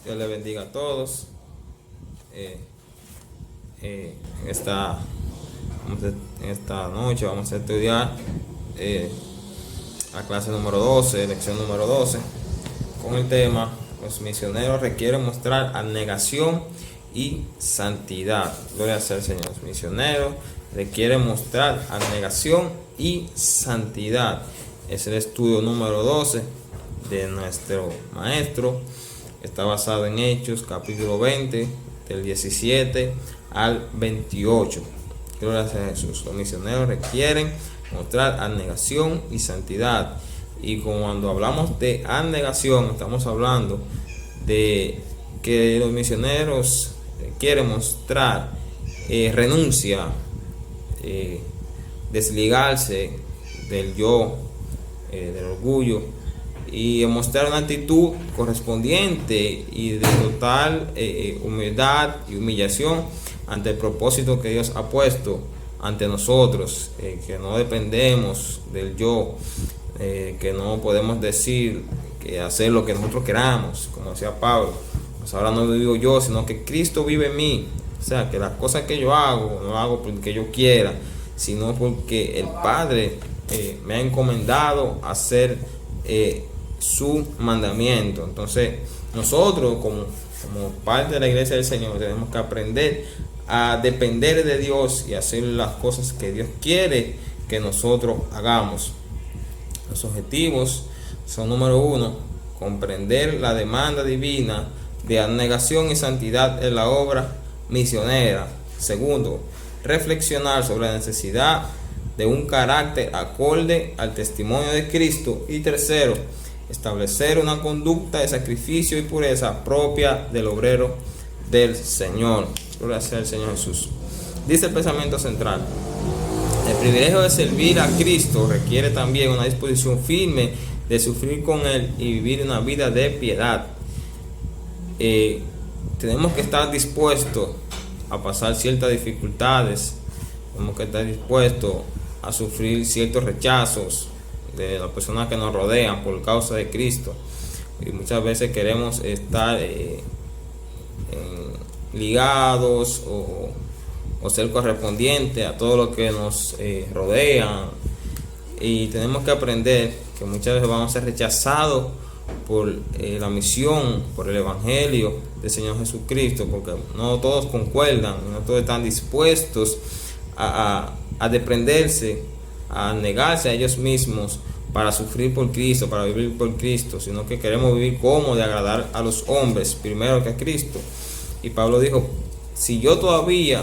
Dios les bendiga a todos. En esta noche vamos a estudiar la clase número 12, lección número 12, con el tema: los misioneros requieren mostrar abnegación y santidad. Gloria sea al Señor. Los misioneros requieren mostrar abnegación y santidad. Es el estudio número 12 de nuestro maestro. Está basado en Hechos capítulo 20, del 17 al 28. Gloria a Jesús. Los misioneros requieren mostrar abnegación y santidad. Y cuando hablamos de abnegación, estamos hablando de que los misioneros quieren mostrar renuncia, desligarse del yo, del orgullo, y mostrar una actitud correspondiente y de total humildad y humillación ante el propósito que Dios ha puesto ante nosotros, que no dependemos del yo, que no podemos decir que hacer lo que nosotros queramos, como decía Pablo. Pues ahora no vivo yo, sino que Cristo vive en mí. O sea, que las cosas que yo hago, no hago porque yo quiera, sino porque el Padre me ha encomendado a hacer su mandamiento. Entonces, nosotros como parte de la iglesia del Señor tenemos que aprender a depender de Dios y hacer las cosas que Dios quiere que nosotros hagamos. Los objetivos son: número 1, comprender la demanda divina de abnegación y santidad en la obra misionera. Segundo, reflexionar sobre la necesidad de un carácter acorde al testimonio de Cristo. Y tercero, establecer una conducta de sacrificio y pureza propia del obrero del Señor. Gloria sea al Señor Jesús. Dice el pensamiento central: el privilegio de servir a Cristo requiere también una disposición firme de sufrir con Él y vivir una vida de piedad. Tenemos que estar dispuestos a pasar ciertas dificultades, tenemos que estar dispuestos a sufrir ciertos rechazos de las personas que nos rodean por causa de Cristo. Y muchas veces queremos estar ligados o ser correspondientes a todo lo que nos rodea, y tenemos que aprender que muchas veces vamos a ser rechazados por la misión, por el evangelio del Señor Jesucristo, porque no todos concuerdan, no todos están dispuestos a desprenderse, a negarse a ellos mismos para sufrir por Cristo, para vivir por Cristo, sino que queremos vivir como de agradar a los hombres primero que a Cristo. Y Pablo dijo: si yo todavía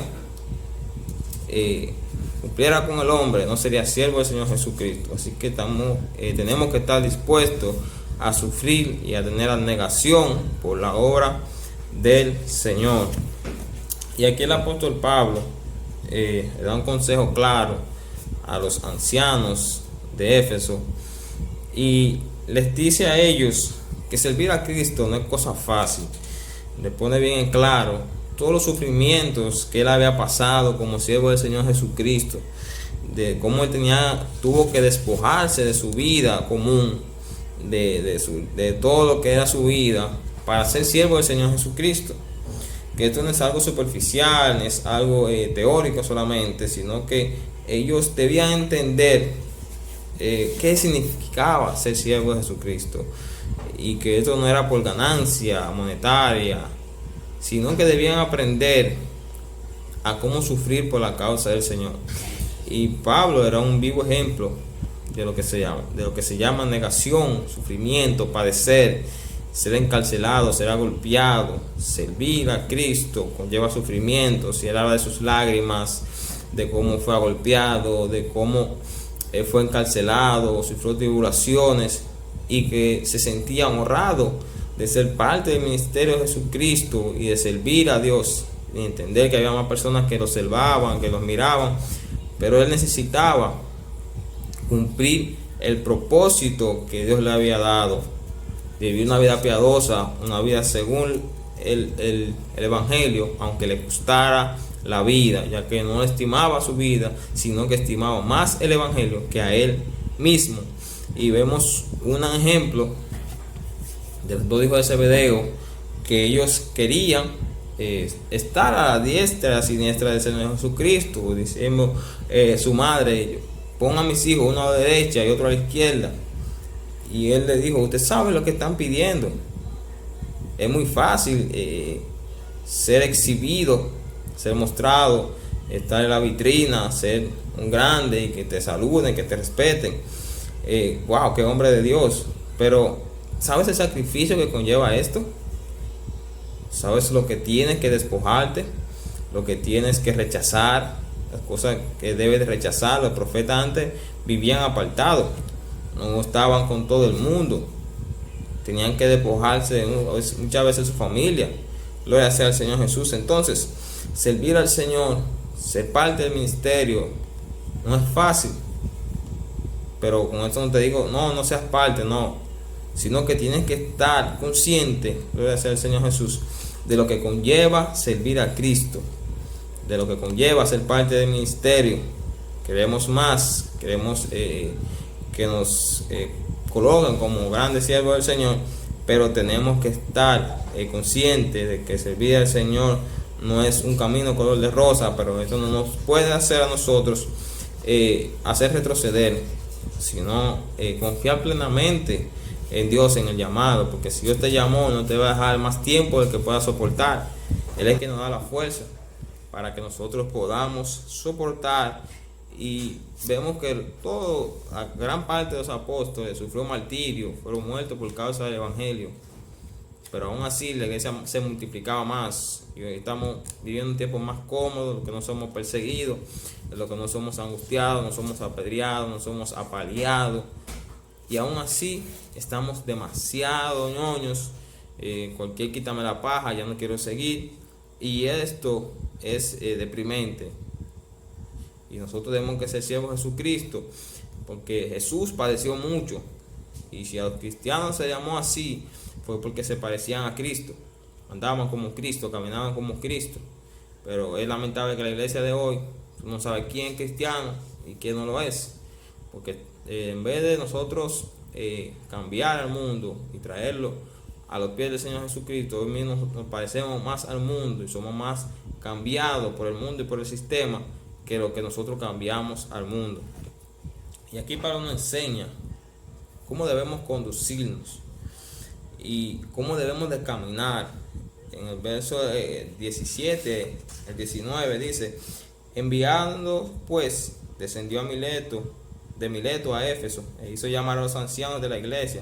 cumpliera con el hombre, no sería siervo del Señor Jesucristo. Así que tenemos que estar dispuestos a sufrir y a tener abnegación por la obra del Señor. Y aquí el apóstol Pablo le da un consejo claro a los ancianos de Éfeso y les dice a ellos que servir a Cristo no es cosa fácil. Le pone bien en claro todos los sufrimientos que él había pasado como siervo del Señor Jesucristo, de cómo él tuvo que despojarse de su vida común, de todo lo que era su vida, para ser siervo del Señor Jesucristo. Que esto no es algo superficial, no es algo teórico solamente, sino que ellos debían entender qué significaba ser siervo de Jesucristo, y que esto no era por ganancia monetaria, sino que debían aprender a cómo sufrir por la causa del Señor. Y Pablo era un vivo ejemplo de lo que se llama negación, sufrimiento, padecer, ser encarcelado, ser golpeado. Servir a Cristo conlleva sufrimiento. Si él habla de sus lágrimas, de cómo fue golpeado, de cómo fue encarcelado, sufrió tribulaciones, y que se sentía honrado de ser parte del ministerio de Jesucristo y de servir a Dios, y entender que había más personas que lo observaban, que los miraban, pero él necesitaba cumplir el propósito que Dios le había dado, de vivir una vida piadosa, una vida según el evangelio, aunque le costara la vida, ya que no estimaba su vida, sino que estimaba más el evangelio que a él mismo. Y vemos un ejemplo de los dos hijos de Zebedeo que ellos querían estar a la diestra y a la siniestra del Señor Jesucristo, diciendo su madre, pon a mis hijos uno a la derecha y otro a la izquierda. Y él le dijo, usted sabe lo que están pidiendo. Es muy fácil ser exhibido, ser mostrado, estar en la vitrina, ser un grande y que te saluden, que te respeten. Wow, qué hombre de Dios. Pero ¿sabes el sacrificio que conlleva esto? ¿Sabes lo que tienes que despojarte? Lo que tienes que rechazar, las cosas que debes de rechazar. Los profetas antes vivían apartados, no estaban con todo el mundo, tenían que despojarse muchas veces de su familia. Gloria sea al Señor Jesús. Entonces, servir al Señor, ser parte del ministerio, no es fácil. Pero con esto no te digo, no seas parte, no, sino que tienes que estar consciente, gloria sea al Señor Jesús, de lo que conlleva servir a Cristo, de lo que conlleva ser parte del ministerio. Queremos más, queremos que nos coloquen como grandes siervos del Señor, pero tenemos que estar conscientes de que servir al Señor no es un camino color de rosa, pero eso no nos puede hacer a nosotros hacer retroceder, sino confiar plenamente en Dios, en el llamado, porque si Dios te llamó, no te va a dejar más tiempo del que puedas soportar. Él es quien nos da la fuerza para que nosotros podamos soportar. Y vemos que la gran parte de los apóstoles sufrió martirio, fueron muertos por causa del evangelio, pero aún así la iglesia se multiplicaba más. Y hoy estamos viviendo un tiempo más cómodo, lo que no somos perseguidos, lo que no somos angustiados, no somos apedreados, no somos apaleados. Y aún así estamos demasiado ñoños. Cualquier quítame la paja, ya no quiero seguir. Y esto es deprimente. Y nosotros tenemos que ser siervos de Jesucristo, porque Jesús padeció mucho. Y si a los cristianos se llamó así, fue porque se parecían a Cristo. Andaban como Cristo, caminaban como Cristo. Pero es lamentable que la iglesia de hoy, tú no sabes quién es cristiano y quién no lo es. Porque en vez de nosotros cambiar al mundo y traerlo a los pies del Señor Jesucristo, hoy mismo nos parecemos más al mundo y somos más cambiados por el mundo y por el sistema que lo que nosotros cambiamos al mundo. Y aquí Pablo nos enseña cómo debemos conducirnos y cómo debemos de caminar. En el verso 17, el 19 dice, enviando pues, descendió de Mileto a Éfeso, e hizo llamar a los ancianos de la iglesia.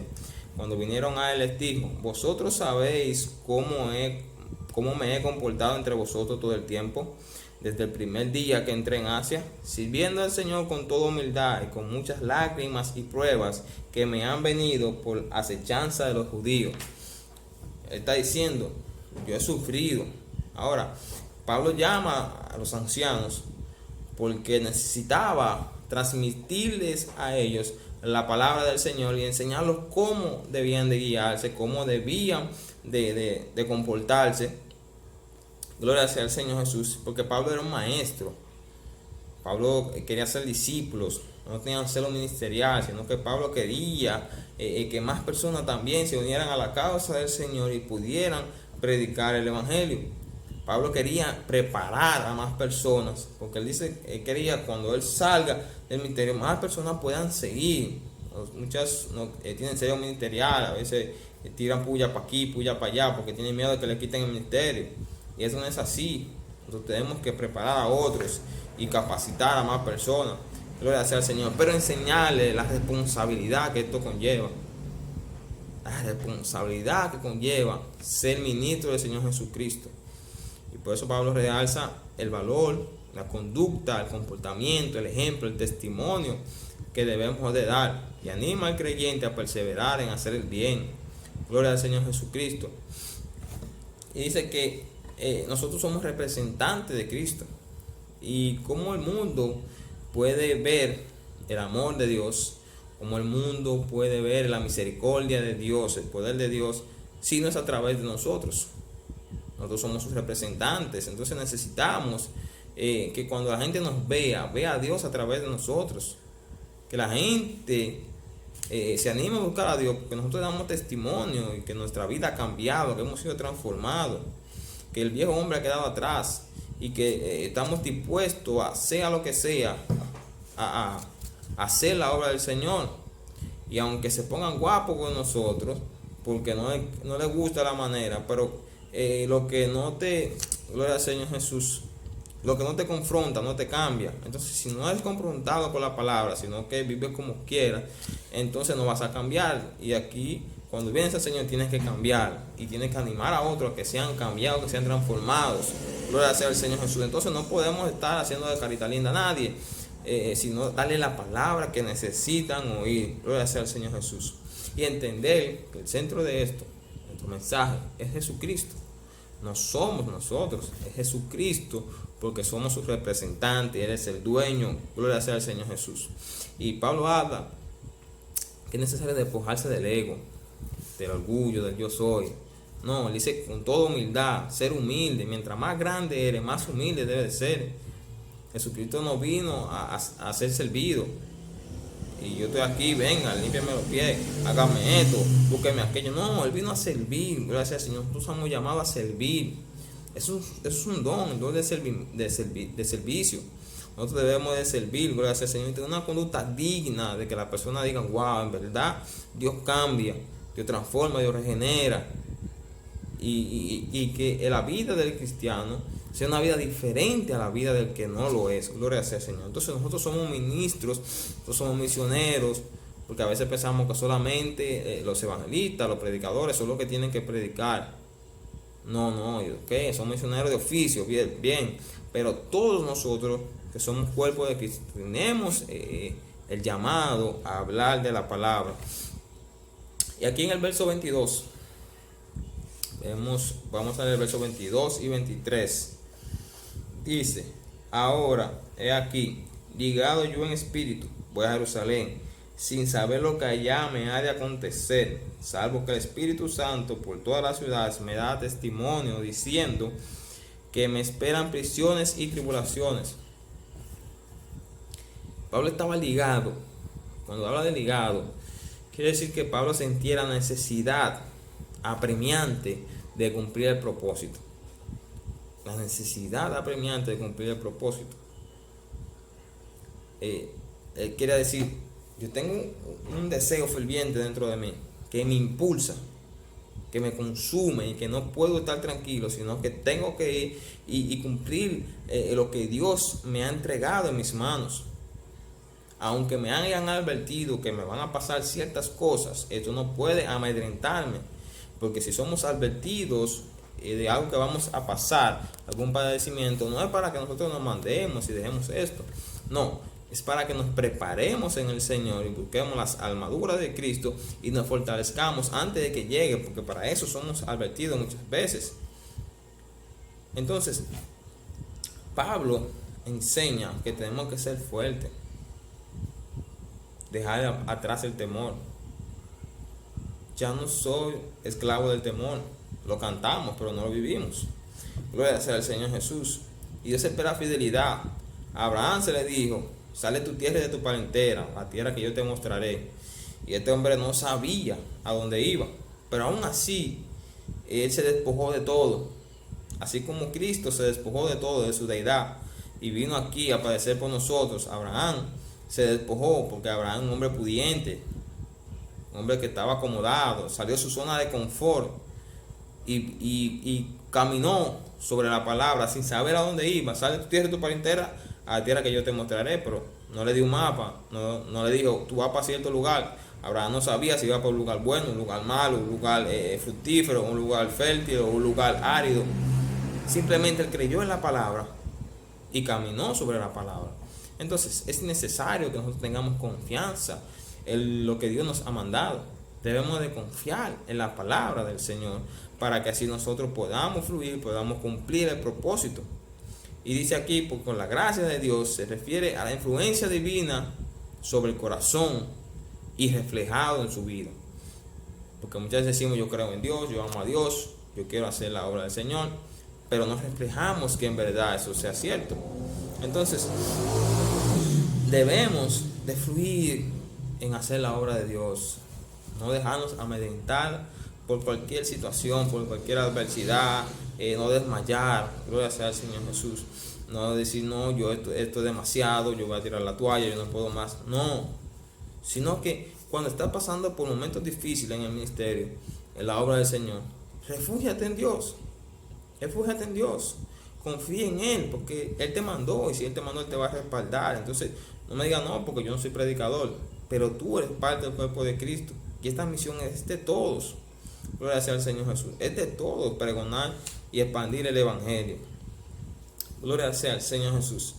Cuando vinieron a él les dijo, vosotros sabéis cómo me he comportado entre vosotros todo el tiempo, desde el primer día que entré en Asia, sirviendo al Señor con toda humildad y con muchas lágrimas y pruebas que me han venido por acechanza de los judíos. Él está diciendo, yo he sufrido. Ahora, Pablo llama a los ancianos porque necesitaba transmitirles a ellos la palabra del Señor y enseñarlos cómo debían de guiarse, cómo debían de comportarse. Gloria sea al Señor Jesús, porque Pablo era un maestro. Pablo quería ser discípulos, no tenía que ser un ministerial, sino que Pablo quería que más personas también se unieran a la causa del Señor y pudieran predicar el evangelio. Pablo quería preparar a más personas, porque él dice, él quería cuando él salga del ministerio, más personas puedan seguir. Muchas no tienen sello ministerial, a veces tiran puya para aquí, puya para allá, porque tienen miedo de que le quiten el ministerio. Y eso no es así. Nosotros tenemos que preparar a otros y capacitar a más personas. Gloria sea al Señor. Pero enseñarles la responsabilidad que esto conlleva. La responsabilidad que conlleva ser ministro del Señor Jesucristo. Y por eso Pablo realza el valor, la conducta, el comportamiento, el ejemplo, el testimonio que debemos de dar. Y anima al creyente a perseverar en hacer el bien. Gloria al Señor Jesucristo. Y dice que nosotros somos representantes de Cristo. Y cómo el mundo puede ver el amor de Dios, cómo el mundo puede ver la misericordia de Dios, el poder de Dios, si no es a través de nosotros. Nosotros somos sus representantes. Entonces necesitamos que cuando la gente nos vea a Dios a través de nosotros. Que la gente se anime a buscar a Dios, porque nosotros damos testimonio y que nuestra vida ha cambiado, que hemos sido transformados, que el viejo hombre ha quedado atrás y que estamos dispuestos a sea lo que sea, a hacer la obra del Señor. Y aunque se pongan guapos con nosotros, porque no les gusta la manera, pero lo que no te, gloria al Señor Jesús, lo que no te confronta, no te cambia. Entonces, si no eres confrontado con la palabra, sino que vives como quieras, entonces no vas a cambiar. Y aquí, cuando vienes al Señor, tienes que cambiar y tienes que animar a otros que sean cambiados, que sean transformados. Gloria sea al Señor Jesús. Entonces, no podemos estar haciendo de carita linda a nadie, sino darle la palabra que necesitan oír. Gloria sea al Señor Jesús. Y entender que el centro de esto, nuestro mensaje, es Jesucristo. No somos nosotros, es Jesucristo, porque somos sus representantes, Él es el dueño. Gloria sea al Señor Jesús. Y Pablo habla que es necesario despojarse del ego, del orgullo, del yo soy. No, él dice con toda humildad, ser humilde. Mientras más grande eres, más humilde debe de ser. Jesucristo no vino a ser servido. Y yo estoy aquí, venga, límpiame los pies, hágame esto, búsqueme aquello. No, Él vino a servir. Gracias al Señor, nosotros somos llamados a servir. Eso es un don, el don de servicio. Nosotros debemos de servir, gracias al Señor, y tener una conducta digna de que la persona diga, wow, en verdad Dios cambia, Dios transforma, Dios regenera. Y que la vida del cristiano sea una vida diferente a la vida del que no lo es. Gloria sea al Señor. Entonces nosotros somos ministros, nosotros somos misioneros, porque a veces pensamos que solamente los evangelistas, los predicadores son los que tienen que predicar. No, okay, somos misioneros de oficio, bien, pero todos nosotros que somos cuerpo de Cristo tenemos el llamado a hablar de la palabra. Y aquí en el verso 22 vamos a leer el verso 22 y 23. Dice: ahora, he aquí, ligado yo en espíritu, voy a Jerusalén, sin saber lo que allá me ha de acontecer, salvo que el Espíritu Santo por todas las ciudades me da testimonio, diciendo que me esperan prisiones y tribulaciones. Pablo estaba ligado. Cuando habla de ligado, quiere decir que Pablo sentía la necesidad apremiante de cumplir el propósito. La necesidad apremiante de cumplir el propósito. Él quiere decir, yo tengo un deseo ferviente dentro de mí que me impulsa, que me consume y que no puedo estar tranquilo, sino que tengo que ir y cumplir lo que Dios me ha entregado en mis manos. Aunque me hayan advertido que me van a pasar ciertas cosas, esto no puede amedrentarme, porque si somos advertidos de algo que vamos a pasar, algún padecimiento, no es para que nosotros nos mandemos y dejemos esto, no, es para que nos preparemos en el Señor y busquemos las armaduras de Cristo y nos fortalezcamos antes de que llegue, porque para eso somos advertidos muchas veces. Entonces, Pablo enseña que tenemos que ser fuertes, dejar atrás el temor. Ya no soy esclavo del temor. Lo cantamos, pero no lo vivimos. Gloria sea al Señor Jesús. Y Dios espera fidelidad. A Abraham se le dijo: sale de tu tierra y de tu parentela, la tierra que yo te mostraré. Y este hombre no sabía a dónde iba, pero aún así él se despojó de todo. Así como Cristo se despojó de todo, de su deidad, y vino aquí a padecer por nosotros, Abraham se despojó, porque Abraham es un hombre pudiente, un hombre que estaba acomodado, salió de su zona de confort y caminó sobre la palabra sin saber a dónde iba. Sale de tu tierra y tu parentela a la tierra que yo te mostraré, pero no le dio un mapa, no le dijo tú vas para cierto lugar. Abraham no sabía si iba para un lugar bueno, un lugar malo, un lugar fructífero, un lugar fértil o un lugar árido. Simplemente él creyó en la palabra y caminó sobre la palabra. Entonces es necesario que nosotros tengamos confianza en lo que Dios nos ha mandado. Debemos de confiar en la palabra del Señor para que así nosotros podamos fluir, podamos cumplir el propósito. Y dice aquí, pues con la gracia de Dios se refiere a la influencia divina sobre el corazón y reflejado en su vida. Porque muchas veces decimos yo creo en Dios, yo amo a Dios, yo quiero hacer la obra del Señor, pero no reflejamos que en verdad eso sea cierto. Entonces debemos de fluir en hacer la obra de Dios. No dejarnos amedrentar por cualquier situación, por cualquier adversidad, no desmayar. Gloria sea al Señor Jesús. No decir, no, yo esto es demasiado, yo voy a tirar la toalla, yo no puedo más. No, sino que cuando estás pasando por momentos difíciles en el ministerio, en la obra del Señor, refúgiate en Dios. Refúgiate en Dios. Confía en Él, porque Él te mandó, y si Él te mandó, Él te va a respaldar. Entonces, no me digas, no, porque yo no soy predicador, pero tú eres parte del cuerpo de Cristo, y esta misión es de todos. Gloria sea al Señor Jesús. Es de todos pregonar y expandir el Evangelio. Gloria sea al Señor Jesús.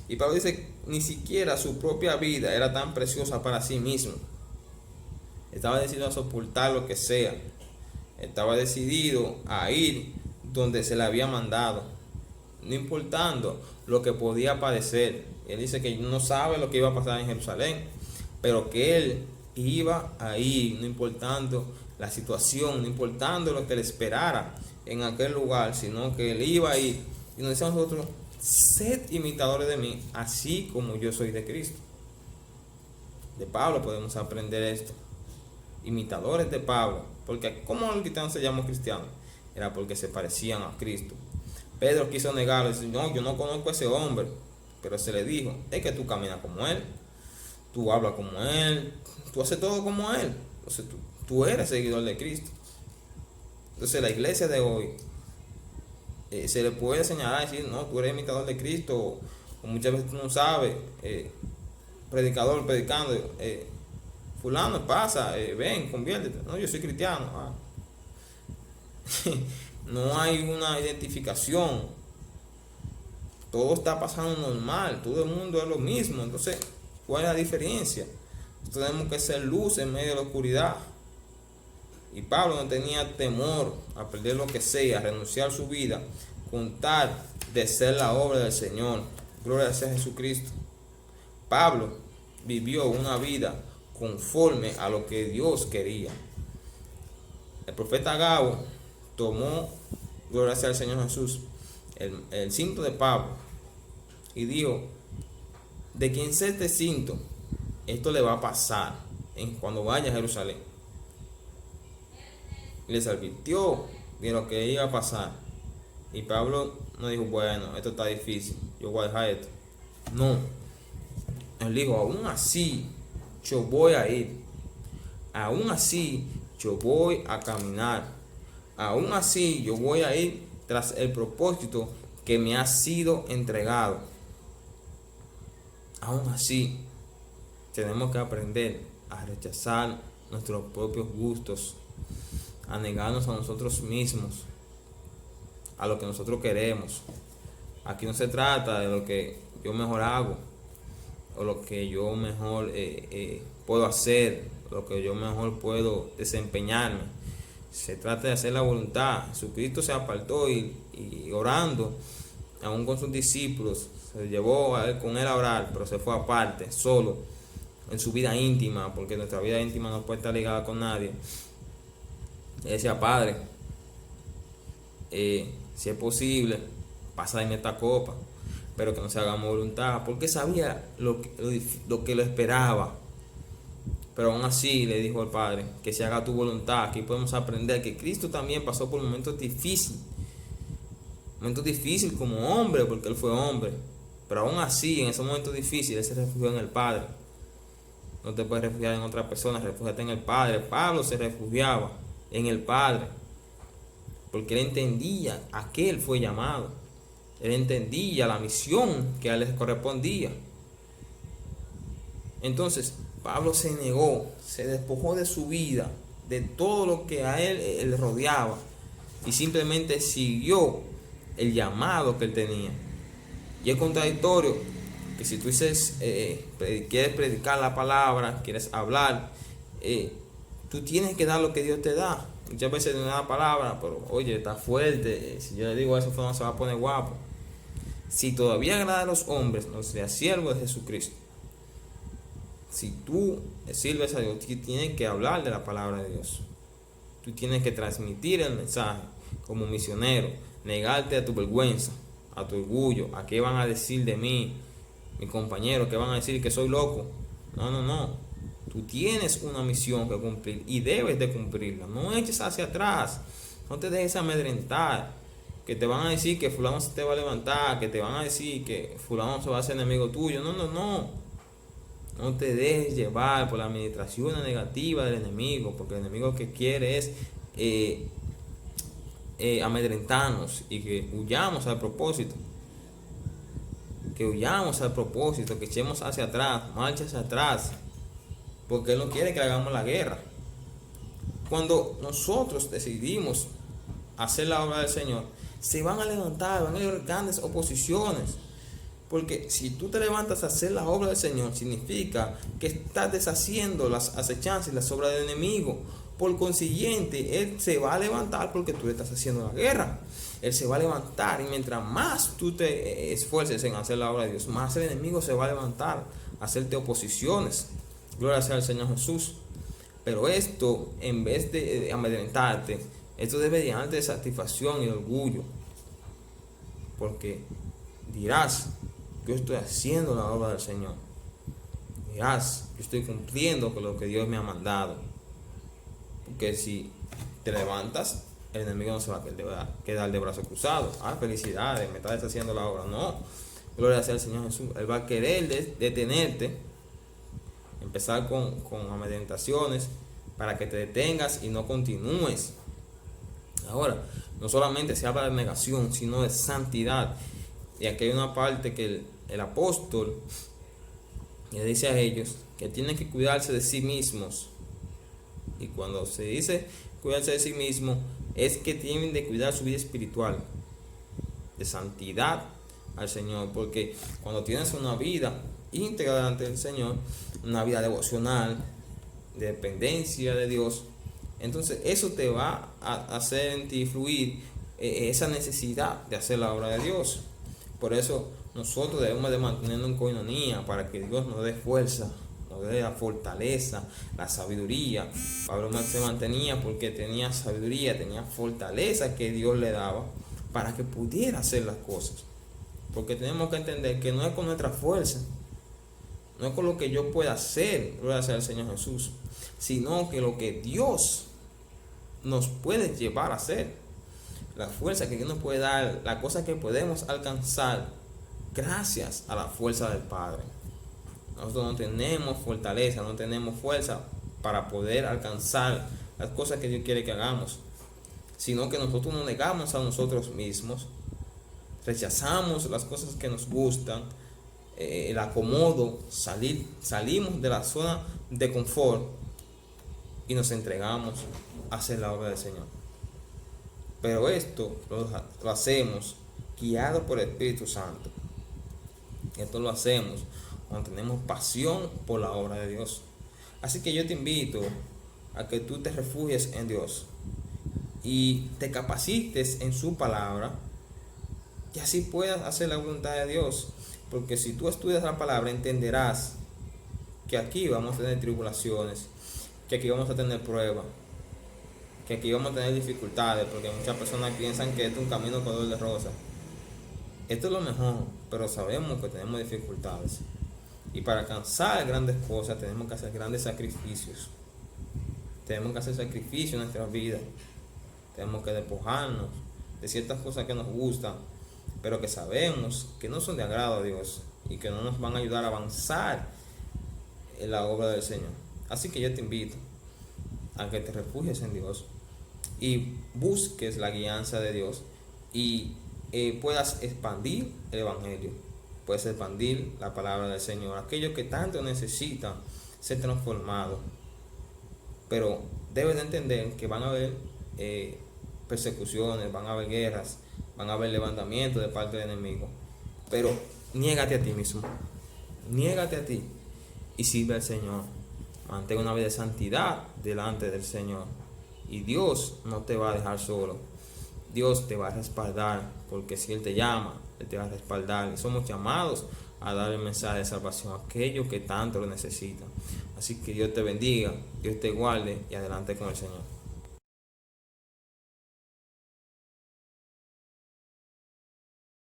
Y Pablo dice, ni siquiera su propia vida era tan preciosa para sí mismo. Estaba decidido a soportar lo que sea. Estaba decidido a ir donde se le había mandado, no importando lo que podía padecer. Él dice que no sabe lo que iba a pasar en Jerusalén, pero que él iba a ir, no importando la situación, no importando lo que le esperara en aquel lugar, sino que él iba a ir. Y nos dice a nosotros, sed imitadores de mí, así como yo soy de Cristo. De Pablo podemos aprender esto. Imitadores de Pablo. Porque ¿cómo los cristianos se llaman cristianos? Era porque se parecían a Cristo. Pedro quiso negarlo y dice, no, yo no conozco a ese hombre. Pero se le dijo, es que tú caminas como él, tú hablas como él, tú haces todo como él. Entonces tú eres seguidor de Cristo. Entonces la iglesia de hoy se le puede señalar y decir, no, tú eres imitador de Cristo, o muchas veces tú no sabes, predicador predicando, fulano pasa, ven, conviértete. No, yo soy cristiano. No hay una identificación, todo está pasando normal, todo el mundo es lo mismo. Entonces, ¿cuál es la diferencia? Tenemos que ser luz en medio de la oscuridad. Y Pablo no tenía temor a perder lo que sea, a renunciar a su vida, con tal de ser la obra del Señor. Gloria sea a Jesucristo. Pablo vivió una vida conforme a lo que Dios quería. El profeta Agabo tomó, gloria sea al Señor Jesús, el cinto de Pablo y dijo, de quien sea este cinto, esto le va a pasar cuando vaya a Jerusalén. Les advirtió de lo que iba a pasar. Y Pablo no dijo, bueno, esto está difícil, yo voy a dejar esto. No. Él dijo, aún así yo voy a ir. Aún así yo voy a caminar. Aún así yo voy a ir tras el propósito que me ha sido entregado. Aún así tenemos que aprender a rechazar nuestros propios gustos, a negarnos a nosotros mismos, a lo que nosotros queremos. Aquí no se trata de lo que yo mejor hago, o lo que yo mejor puedo hacer, lo que yo mejor puedo desempeñarme. Se trata de hacer la voluntad. Jesucristo se apartó y orando, aún con sus discípulos, se llevó con él a orar, pero se fue aparte, solo, en su vida íntima, porque nuestra vida íntima no puede estar ligada con nadie. Él decía, Padre, si es posible, pasa en esta copa, pero que no se haga mi voluntad, porque sabía lo que lo esperaba. Pero aún así le dijo al Padre, que se haga tu voluntad. Aquí podemos aprender que Cristo también pasó por momentos difíciles como hombre, porque Él fue hombre. Pero aún así, en esos momentos difíciles, Él se refugió en el Padre. No te puedes refugiar en otra persona, refúgiate en el Padre. Pablo se refugiaba en el Padre, porque él entendía a qué él fue llamado. Él entendía la misión que a él le correspondía. Entonces, Pablo se negó, se despojó de su vida, de todo lo que a él le rodeaba, y simplemente siguió el llamado que él tenía. Y es contradictorio que si tú dices, quieres predicar la palabra, quieres hablar, tú tienes que dar lo que Dios te da. Muchas veces no da la palabra, pero oye, está fuerte, si yo le digo eso, no se va a poner guapo. Si todavía agrada a los hombres, no seas siervo de Jesucristo. Si tú sirves a Dios, tú tienes que hablar de la palabra de Dios. Tú tienes que transmitir el mensaje como misionero, negarte a tu vergüenza, a tu orgullo, a qué van a decir de mí, mis compañeros, que van a decir que soy loco. No. Tú tienes una misión que cumplir y debes de cumplirla. No eches hacia atrás. No te dejes amedrentar. Que te van a decir que fulano se te va a levantar. Que te van a decir que fulano se va a hacer enemigo tuyo. No, no, no. No te dejes llevar por la administración negativa del enemigo. Porque el enemigo que quiere es amedrentarnos y que huyamos al propósito. Que huyamos al propósito. Que echemos hacia atrás. Marcha hacia atrás. Porque Él no quiere que hagamos la guerra. Cuando nosotros decidimos hacer la obra del Señor, se van a levantar, van a haber grandes oposiciones. Porque si tú te levantas a hacer la obra del Señor, significa que estás deshaciendo las acechanzas y las obras del enemigo. Por consiguiente, Él se va a levantar porque tú le estás haciendo la guerra. Él se va a levantar, y mientras más tú te esfuerces en hacer la obra de Dios, más el enemigo se va a levantar a hacerte oposiciones. Gloria sea al Señor Jesús. Pero esto, en vez de amedrentarte, esto debe llenarte de satisfacción y orgullo. Porque dirás, yo estoy haciendo la obra del Señor. Dirás, yo estoy cumpliendo con lo que Dios me ha mandado. Porque si te levantas, el enemigo no se va a quedar de brazos cruzados. Felicidades, me estás haciendo la obra. No, gloria sea al Señor Jesús. Él va a querer detenerte. Empezar con amedrentaciones para que te detengas y no continúes. Ahora, no solamente se habla de negación, sino de santidad. Y aquí hay una parte que el apóstol le dice a ellos que tienen que cuidarse de sí mismos. Y cuando se dice cuidarse de sí mismo, es que tienen de cuidar su vida espiritual, de santidad al Señor. Porque cuando tienes una vida íntegra delante del Señor, una vida devocional, de dependencia de Dios, entonces eso te va a hacer en ti fluir esa necesidad de hacer la obra de Dios. Por eso nosotros debemos de mantenernos en coinonía, para que Dios nos dé fuerza, nos dé la fortaleza, la sabiduría. Pablo se mantenía porque tenía sabiduría, tenía fortaleza que Dios le daba para que pudiera hacer las cosas. Porque tenemos que entender que no es con nuestra fuerza, no es con lo que yo pueda hacer, gloria sea al Señor Jesús, sino que lo que Dios nos puede llevar a hacer, la fuerza que Dios nos puede dar, la cosa que podemos alcanzar gracias a la fuerza del Padre. Nosotros no tenemos fortaleza, no tenemos fuerza para poder alcanzar las cosas que Dios quiere que hagamos, sino que nosotros nos negamos a nosotros mismos, rechazamos las cosas que nos gustan, el acomodo, salimos de la zona de confort y nos entregamos a hacer la obra del Señor. Pero esto lo hacemos guiado por el Espíritu Santo. Esto lo hacemos cuando tenemos pasión por la obra de Dios. Así que yo te invito a que tú te refugies en Dios y te capacites en su palabra, y así puedas hacer la voluntad de Dios. Porque si tú estudias la palabra, entenderás que aquí vamos a tener tribulaciones, que aquí vamos a tener pruebas, que aquí vamos a tener dificultades, porque muchas personas piensan que esto es un camino color de rosa. Esto es lo mejor, pero sabemos que tenemos dificultades. Y para alcanzar grandes cosas tenemos que hacer grandes sacrificios. Tenemos que hacer sacrificios en nuestra vida. Tenemos que despojarnos de ciertas cosas que nos gustan, pero que sabemos que no son de agrado a Dios y que no nos van a ayudar a avanzar en la obra del Señor. Así que yo te invito a que te refugies en Dios y busques la guianza de Dios, y puedas expandir el Evangelio, puedes expandir la palabra del Señor, aquellos que tanto necesitan ser transformados. Pero debes de entender que van a haber persecuciones, van a haber guerras, van a haber levantamientos de parte del enemigo. Pero niégate a ti mismo, niégate a ti y sirve al Señor. Mantén una vida de santidad delante del Señor, y Dios no te va a dejar solo. Dios te va a respaldar, porque si Él te llama, Él te va a respaldar. Y somos llamados a dar el mensaje de salvación a aquellos que tanto lo necesitan. Así que Dios te bendiga, Dios te guarde, y adelante con el Señor.